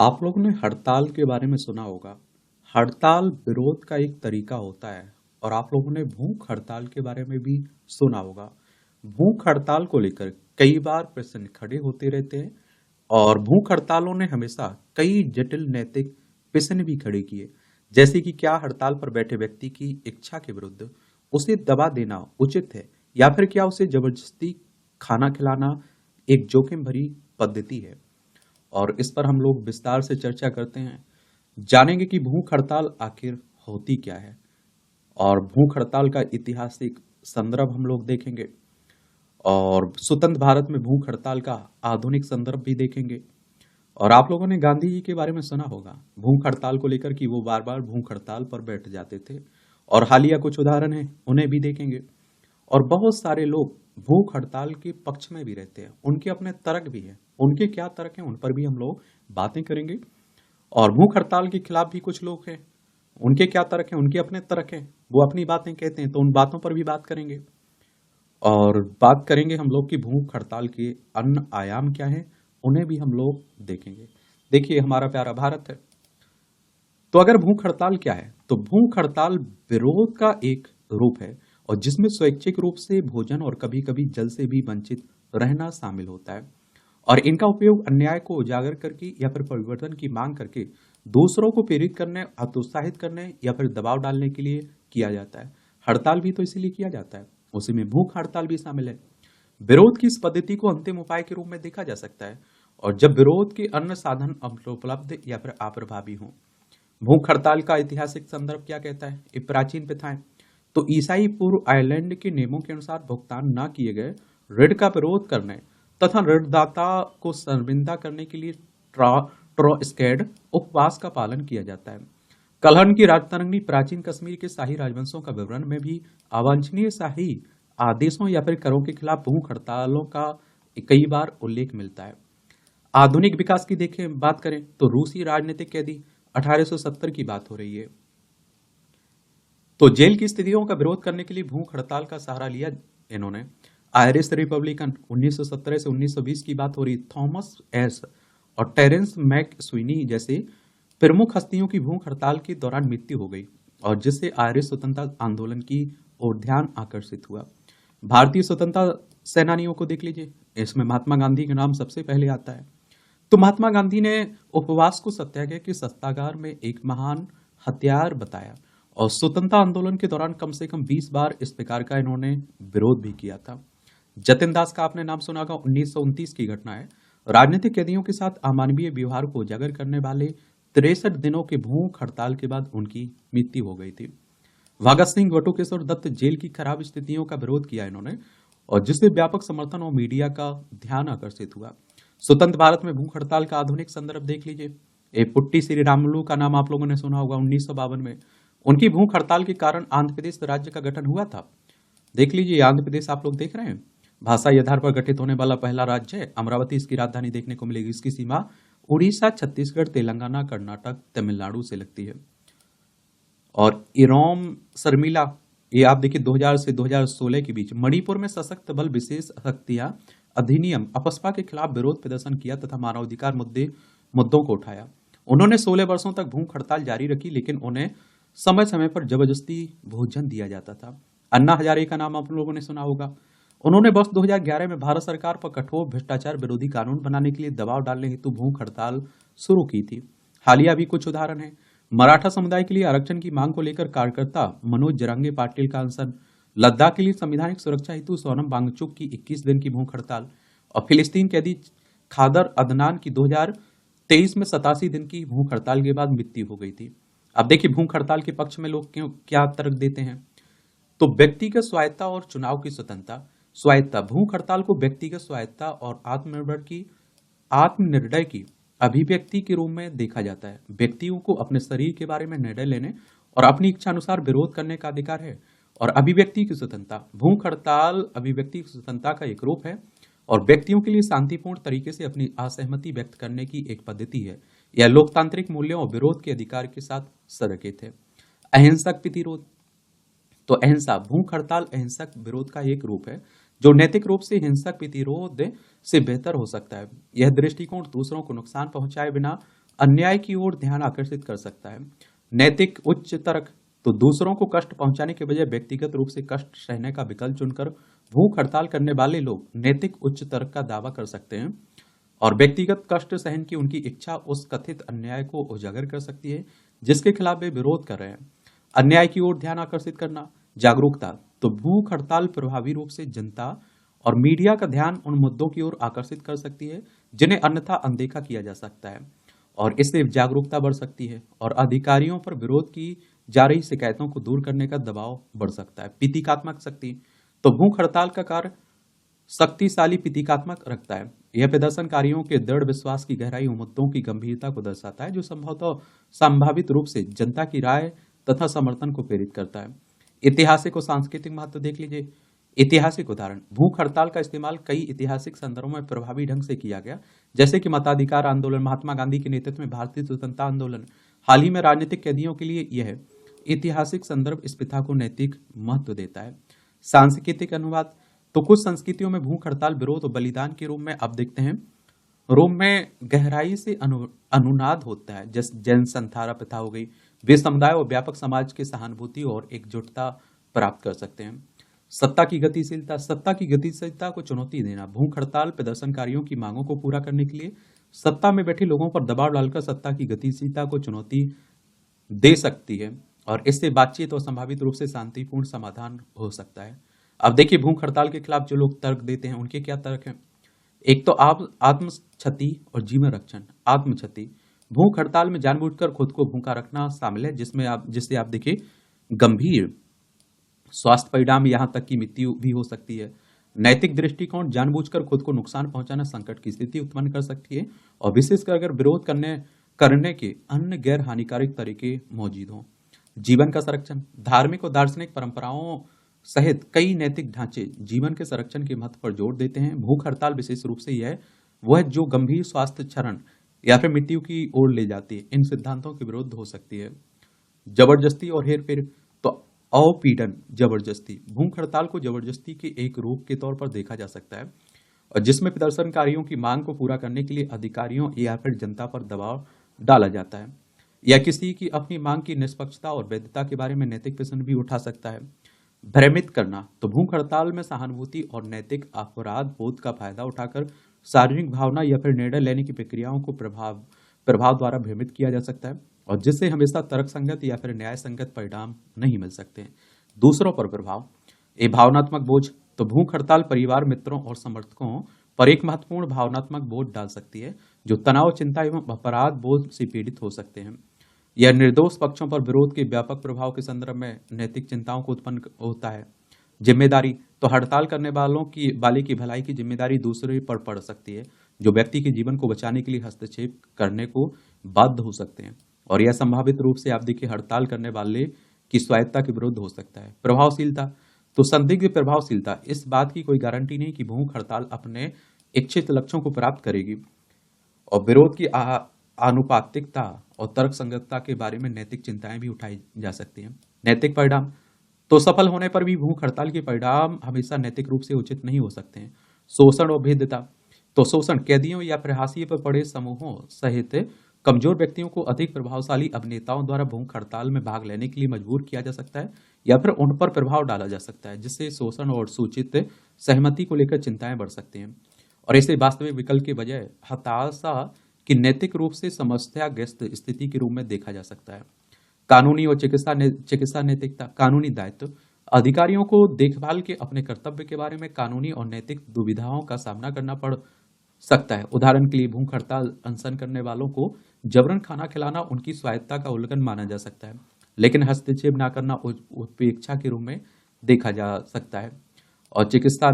आप लोगों ने हड़ताल के बारे में सुना होगा। हड़ताल विरोध का एक तरीका होता है और आप लोगों ने भूख हड़ताल के बारे में भी सुना होगा। भूख हड़ताल को लेकर कई बार प्रश्न खड़े होते रहते हैं और भूख हड़तालों ने हमेशा कई जटिल नैतिक प्रश्न भी खड़े किए। जैसे कि क्या हड़ताल पर बैठे व्यक्ति की इच्छा के विरुद्ध उसे दबा देना उचित है या फिर क्या उसे जबरदस्ती खाना खिलाना एक जोखिम भरी पद्धति है। और इस पर हम लोग विस्तार से चर्चा करते हैं, जानेंगे कि भूख हड़ताल आखिर होती क्या है और भूख हड़ताल का ऐतिहासिक संदर्भ हम लोग देखेंगे और स्वतंत्र भारत में भूख हड़ताल का आधुनिक संदर्भ भी देखेंगे। और आप लोगों ने गांधी जी के बारे में सुना होगा भूख हड़ताल को लेकर कि वो बार बार भूख हड़ताल पर बैठ जाते थे और हालिया कुछ उदाहरण हैं उन्हें भी देखेंगे। और बहुत सारे लोग भूख हड़ताल के पक्ष में भी रहते हैं, उनके अपने तर्क भी हैं, उनके क्या तर्क हैं उन पर भी हम लोग बातें करेंगे। और भूख हड़ताल के खिलाफ भी कुछ लोग हैं, उनके क्या तर्क हैं, उनके अपने तर्क हैं, वो अपनी बातें कहते हैं, तो उन बातों पर भी बात करेंगे। और बात करेंगे हम लोग की भूख हड़ताल के अन्य आयाम क्या हैं, उन्हें भी हम लोग देखेंगे। देखिए हमारा प्यारा भारत है, तो अगर भूख हड़ताल क्या है, तो भूख हड़ताल विरोध का एक रूप है और जिसमें स्वैच्छिक रूप से भोजन और कभी कभी जल से भी वंचित रहना शामिल होता है। और इनका उपयोग अन्याय को उजागर करके या फिर परिवर्तन की मांग करके दूसरों को प्रेरित करने, हतोत्साहित करने या फिर दबाव डालने के लिए किया जाता है। हड़ताल भी तो इसीलिए किया जाता है, उसी में भूख हड़ताल भी शामिल है। विरोध की इस पद्धति को अंतिम उपाय के रूप में देखा जा सकता है और जब विरोध के अन्य साधन अनुपलब्ध या फिर अप्रभावी हों। भूख हड़ताल का ऐतिहासिक संदर्भ क्या कहता है, ये प्राचीन प्रथाएं। तो ईसाई पूर्व आयरलैंड के नियमों के अनुसार भुगतान न किए गए ऋण का विरोध करने तथा ऋणदाता को शर्मिंदा करने के लिए ट्रोस्केड उपवास का पालन किया जाता है। कलहन की राजतरंगी प्राचीन कश्मीर के शाही राजवंशों का विवरण में भी अवांछनीय शाही आदेशों या फिर करों के खिलाफ भूख हड़तालों का कई बार उल्लेख मिलता है। आधुनिक विकास की देखें बात करें तो रूसी राजनीतिक कैदी 1870 की बात हो रही है, तो जेल की स्थितियों का विरोध करने के लिए भूख हड़ताल का सहारा लिया इन्होंने। आयरिश रिपब्लिकन 1917 से 1920 की बात हो रही, थॉमस एस और टेरेंस मैक स्विनी जैसे प्रमुख हस्तियों की भूख हड़ताल के दौरान मृत्यु हो गई और जिससे आयरिश स्वतंत्रता आंदोलन की ओर ध्यान आकर्षित हुआ। भारतीय स्वतंत्रता सेनानियों को देख लीजिए, इसमें महात्मा गांधी का नाम सबसे पहले आता है। तो महात्मा गांधी ने उपवास को सत्याग्रह के सत्यागार में एक महान हथियार बताया और स्वतंत्रता आंदोलन के दौरान कम से कम 20 बार इस प्रकार का इन्होंने विरोध भी किया था। जतिन दास का आपने नाम सुना होगा, 1929 की घटना है। राजनीतिक कैदियों के साथ अमानवीय व्यवहार को उजागर करने वाले 63 दिनों के भूख हड़ताल के बाद उनकी मृत्यु हो गई थी। भगत सिंह बटुकेश्वर दत्त जेल की खराब स्थितियों का विरोध किया इन्होंने और जिससे व्यापक समर्थन और मीडिया का ध्यान आकर्षित हुआ। स्वतंत्र भारत में भूख हड़ताल का आधुनिक संदर्भ देख लीजिए। ए पुट्टी श्री रामुलु का नाम आप लोगों ने सुना होगा, 1952 में उनकी भूख हड़ताल के कारण आंध्र प्रदेश राज्य का गठन हुआ था। देख लीजिए, आंध्र प्रदेश आप लोग देख रहे हैं, भाषाई आधार पर गठित होने वाला पहला राज्य है। अमरावती इसकी राजधानी देखने को मिलेगी। इसकी सीमा उड़ीसा, छत्तीसगढ़, तेलंगाना, कर्नाटक, तमिलनाडु से लगती है। और इरोम शर्मिला, ये आप देखिए 2000 से 2016 के बीच मणिपुर में सशक्त बल विशेष शक्तियां अधिनियम अपस्पा के खिलाफ विरोध प्रदर्शन किया तथा मानवाधिकार मुद्दों को उठाया। उन्होंने 16 वर्षों तक भूख हड़ताल जारी रखी, लेकिन उन्हें समय समय पर जबरदस्ती भोजन दिया जाता था। अन्ना हजारे का नाम आप लोगों ने सुना होगा। उन्होंने वर्ष 2011 में भारत सरकार पर कठोर भ्रष्टाचार विरोधी कानून बनाने के लिए दबाव डालने हेतु भूख हड़ताल शुरू की थी। हालिया भी कुछ उदाहरण है। मराठा समुदाय के लिए आरक्षण की मांग को लेकर कार्यकर्ता मनोज जरांगे पाटिल का अनशन, लद्दाख के लिए संवैधानिक सुरक्षा हेतु सोनम वांगचुक की 21 दिन की भूख हड़ताल और फिलिस्तीन कैदी खादर अदनान की 2023 में 87 दिन की भूख हड़ताल के बाद मृत्यु हो गई थी। अब देखिए भूख हड़ताल के पक्ष में लोग क्यों क्या तर्क देते हैं, तो व्यक्तिगत स्वायत्ता और चुनाव की स्वतंत्रता। स्वायत्ता, भूख हड़ताल को व्यक्तिगत स्वायत्ता और आत्मनिर्णय की अभिव्यक्ति के रूप में देखा जाता है। व्यक्तियों को अपने शरीर के बारे में निर्णय लेने और अपनी इच्छा अनुसार विरोध करने का अधिकार है। और अभिव्यक्ति की स्वतंत्रता, भूख हड़ताल अभिव्यक्ति की स्वतंत्रता का एक रूप है और व्यक्तियों के लिए शांतिपूर्ण तरीके से अपनी असहमति व्यक्त करने की एक पद्धति है। यह लोकतांत्रिक मूल्यों और विरोध के अधिकार के साथ संरेखित है। अहिंसक प्रतिरोध, तो अहिंसा, भूख हड़ताल अहिंसक विरोध का एक रूप है जो नैतिक रूप से हिंसक प्रतिरोध से बेहतर हो सकता है। यह दृष्टिकोण दूसरों को नुकसान पहुंचाए बिना अन्याय की ओर ध्यान आकर्षित कर सकता है। नैतिक उच्च तर्क, तो दूसरों को कष्ट पहुंचाने के बजाय व्यक्तिगत रूप से कष्ट सहने का विकल्प चुनकर भूख हड़ताल करने वाले लोग नैतिक उच्च तर्क का दावा कर सकते हैं, और व्यक्तिगत कष्ट सहन की उनकी इच्छा उस कथित अन्याय को उजागर कर सकती है जिसके खिलाफ वे विरोध कर रहे हैं। अन्याय की ओर ध्यान आकर्षित करना, जागरूकता, तो भूख हड़ताल प्रभावी रूप से जनता और मीडिया का ध्यान उन मुद्दों की ओर आकर्षित कर सकती है जिन्हें अन्यथा अनदेखा किया जा सकता है, और इससे जागरूकता बढ़ सकती है और अधिकारियों पर विरोध की जा रही शिकायतों को दूर करने का दबाव बढ़ सकता है। प्रतीकात्मक शक्ति, तो भूख हड़ताल का कार्य शक्तिशाली प्रतीकात्मक रखता है। यह प्रदर्शनकारियों के दृढ़ विश्वास की गहराई और मुद्दों की गंभीरता को दर्शाता है, जो संभवतः संभावित रूप से जनता की राय तथा समर्थन को प्रेरित करता है। ऐतिहासिक और सांस्कृतिक महत्व देख लीजिए। ऐतिहासिक उदाहरण, भूख हड़ताल का इस्तेमाल कई ऐतिहासिक संदर्भों में प्रभावी ढंग से किया गया, जैसे कि मताधिकार आंदोलन, महात्मा गांधी के नेतृत्व में भारतीय स्वतंत्रता आंदोलन, हाल ही में राजनीतिक कैदियों के लिए। यह ऐतिहासिक संदर्भ इस प्रथा को नैतिक महत्व देता है। सांस्कृतिक अनुवाद, तो कुछ संस्कृतियों में भूख हड़ताल विरोध और बलिदान के रूप में अब देखते हैं। रोम में गहराई से अनुनाद होता है, जैसे जैन संथारा प्रथा हो गई। वे समुदाय और व्यापक समाज की सहानुभूति और एकजुटता प्राप्त कर सकते हैं। सत्ता की गतिशीलता, सत्ता की गतिशीलता को चुनौती देना, भूख हड़ताल प्रदर्शनकारियों की मांगों को पूरा करने के लिए सत्ता में बैठे लोगों पर दबाव डालकर सत्ता की गतिशीलता को चुनौती दे सकती है, और इससे बातचीत और संभावित रूप से शांतिपूर्ण समाधान हो सकता है। अब देखिए, भूख हड़ताल के खिलाफ जो लोग तर्क देते हैं उनके क्या तर्क हैं। एक तो आप आत्म क्षति और जीवन रक्षण। आत्म क्षति, भूख हड़ताल में जानबूझकर खुद को भूखा रखना शामिल है, जिससे आप देखिए गंभीर स्वास्थ्य परिणाम, यहां तक कि मृत्यु भी हो सकती है। नैतिक दृष्टिकोण, जानबूझकर खुद को नुकसान पहुंचाना संकट की स्थिति उत्पन्न कर सकती है, और विशेषकर अगर विरोध करने के अन्य गैर हानिकारक तरीके मौजूद हों। जीवन का संरक्षण, धार्मिक और दार्शनिक परंपराओं सहित कई नैतिक ढांचे जीवन के संरक्षण के महत्व पर जोर देते हैं। भूख हड़ताल विशेष रूप से यह वह जो गंभीर स्वास्थ्य क्षरण या फिर मृत्यु की ओर ले जाती है, इन सिद्धांतों के विरुद्ध हो सकती है। जबरदस्ती और हेरफेर, तो अवपीड़न, जबरदस्ती, भूख हड़ताल को जबरदस्ती के एक रूप के तौर पर देखा जा सकता है, और जिसमें प्रदर्शनकारियों की मांग को पूरा करने के लिए अधिकारियों या फिर जनता पर दबाव डाला जाता है, या किसी की अपनी मांग की निष्पक्षता और वैधता के बारे में नैतिक प्रश्न भी उठा सकता है। भ्रमित करना, तो भूख हड़ताल में सहानुभूति और नैतिक अपराध बोध का फायदा उठाकर सार्वजनिक भावना या फिर निर्णय लेने की प्रक्रियाओं को प्रभाव द्वारा भ्रमित किया जा सकता है, और जिससे हमेशा तर्क संगत या फिर न्याय संगत परिणाम नहीं मिल सकते हैं। दूसरों पर प्रभाव, एक भावनात्मक बोझ, तो भूख हड़ताल परिवार, मित्रों और समर्थकों पर एक महत्वपूर्ण भावनात्मक बोझ डाल सकती है, जो तनाव, चिंता एवं अपराध बोध से पीड़ित हो सकते हैं। यह निर्दोष पक्षों पर विरोध के व्यापक प्रभाव के संदर्भ में नैतिक चिंताओं को उत्पन्न होता है। जिम्मेदारी, तो हड़ताल करने वाले की भलाई की जिम्मेदारी दूसरे पर पड़ सकती है, जो व्यक्ति के जीवन को बचाने के लिए हस्तक्षेप करने को बाध्य हो सकते हैं, और यह संभावित रूप से आप देखिए हड़ताल करने वाले की स्वायत्ता के विरुद्ध हो सकता है। प्रभावशीलता, तो संदिग्ध प्रभावशीलता, इस बात की कोई गारंटी नहीं कि भूख हड़ताल अपने इच्छित लक्ष्यों को प्राप्त करेगी, और विरोध की आनुपातिकता और तर्क संगतता के बारे में नैतिक चिंताएं भी उठाई जा सकती हैं। नैतिक परिणाम, तो सफल होने पर भी भूख हड़ताल के परिणाम हमेशा नैतिक रूप से उचित नहीं हो सकते हैं। शोषण और भेद्यता, तो शोषण, कैदियों या फिर हाशिए पर पड़े समूहों सहित कमजोर व्यक्तियों को अधिक प्रभावशाली अभिनेताओं द्वारा भूख हड़ताल में भाग लेने के लिए मजबूर किया जा सकता है, या फिर उन पर प्रभाव डाला जा सकता है, जिससे शोषण और सूचित सहमति को लेकर चिंताएं बढ़ सकती हैं, और इसे वास्तविक विकल्प के बजाय हताशा कि नैतिक रूप से समस्याग्रस्त स्थिति के रूप में देखा जा सकता है। कानूनी और चिकित्सा नैतिकता, कानूनी दायित्व, अधिकारियों को देखभाल के अपने कर्तव्य के बारे में कानूनी और नैतिक दुविधाओं का सामना करना पड़ सकता है। उदाहरण के लिए भूख हड़ताल अनशन करने वालों को जबरन खाना खिलाना उनकी स्वायत्ता का उल्लंघन माना जा सकता है, लेकिन हस्तक्षेप न करना उपेक्षा के रूप में देखा जा सकता है। और चिकित्सा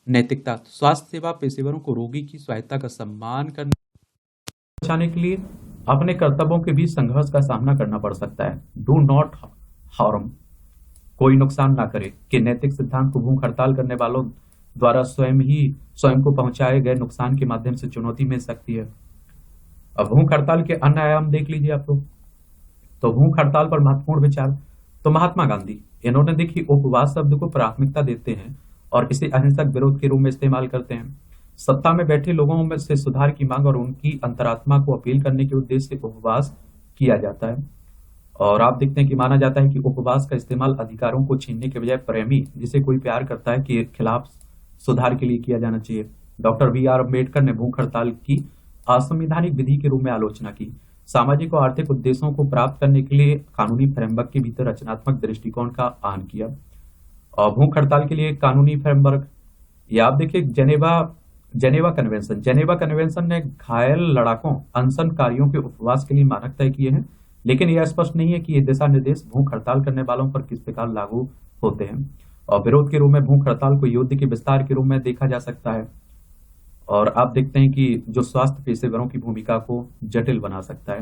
नैतिकता, स्वास्थ्य सेवा पेशेवरों को रोगी की स्वायत्ता का सम्मान करने बचाने के लिए अपने कर्तव्यों के बीच संघर्ष का सामना करना पड़ सकता है। डू नॉट हार्म, कोई नुकसान ना करे, कि नैतिक सिद्धांत को भूख हड़ताल करने वालों द्वारा स्वयं को पहुंचाए गए नुकसान के माध्यम से चुनौती मिल सकती है। अब भूख हड़ताल के अन्य आयाम देख लीजिए आप लोग। तो भूख हड़ताल पर महत्वपूर्ण विचार, तो महात्मा गांधी, इन्होंने देखिए उपवास शब्द को प्राथमिकता देते हैं और इसे अहिंसक विरोध के रूप में इस्तेमाल करते हैं। सत्ता में बैठे लोगों में से सुधार की मांग और उनकी अंतरात्मा को अपील करने के उद्देश्य से उपवास किया जाता है। और आप देखते हैं कि माना जाता है कि उपवास का इस्तेमाल अधिकारों को छीनने के बजाय प्रेमी जिसे कोई प्यार करता है के खिलाफ सुधार के लिए किया जाना चाहिए। Doctor B R. अम्बेडकर ने भूख हड़ताल की असंवैधानिक विधि के रूप में आलोचना की। सामाजिक और आर्थिक उद्देश्यों को प्राप्त करने के लिए कानूनी फ्रेमवर्क के भीतर रचनात्मक दृष्टिकोण का आह्वान किया। और भूख हड़ताल के लिए कानूनी फ्रेमवर्क, या आप देखिए जेनेवा कन्वेंशन ने घायल लड़ाकों अनशनकारियों के उपवास के लिए मानक तय किए हैं, लेकिन यह स्पष्ट नहीं है कि ये दिशा निर्देश भूख हड़ताल करने वालों पर किस प्रकार लागू होते हैं। और विरोध के रूप में भूख हड़ताल को युद्ध के विस्तार के रूप में देखा जा सकता है। और आप देखते हैं कि जो स्वास्थ्य पेशेवरों की भूमिका को जटिल बना सकता है।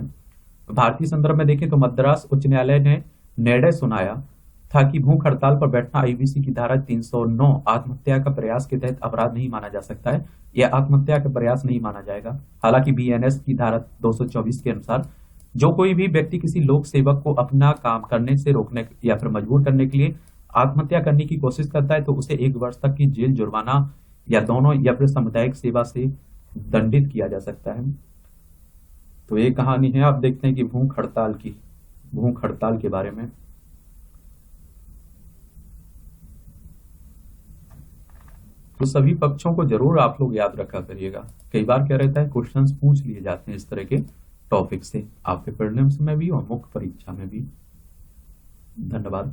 भारतीय संदर्भ में देखें तो मद्रास उच्च न्यायालय ने निर्णय सुनाया था कि भूख हड़ताल पर बैठना आईपीसी की धारा 309 आत्महत्या का प्रयास के तहत अपराध नहीं माना जा सकता है। यह आत्महत्या का प्रयास नहीं माना जाएगा। हालांकि बीएनएस की धारा 224 के अनुसार जो कोई भी व्यक्ति किसी लोक सेवक को अपना काम करने से रोकने या फिर मजबूर करने के लिए आत्महत्या करने की कोशिश करता है तो उसे 1 वर्ष तक की जेल, जुर्माना या दोनों या फिर सामुदायिक सेवा से दंडित किया जा सकता है। तो ये कहानी है, आप देखते हैं कि भूख हड़ताल के बारे में। तो सभी पक्षों को जरूर आप लोग याद रखा करिएगा। कई बार क्या रहता है, क्वेश्चंस पूछ लिए जाते हैं इस तरह के टॉपिक से आपके प्रीलिम्स में भी और मुख्य परीक्षा में भी। धन्यवाद।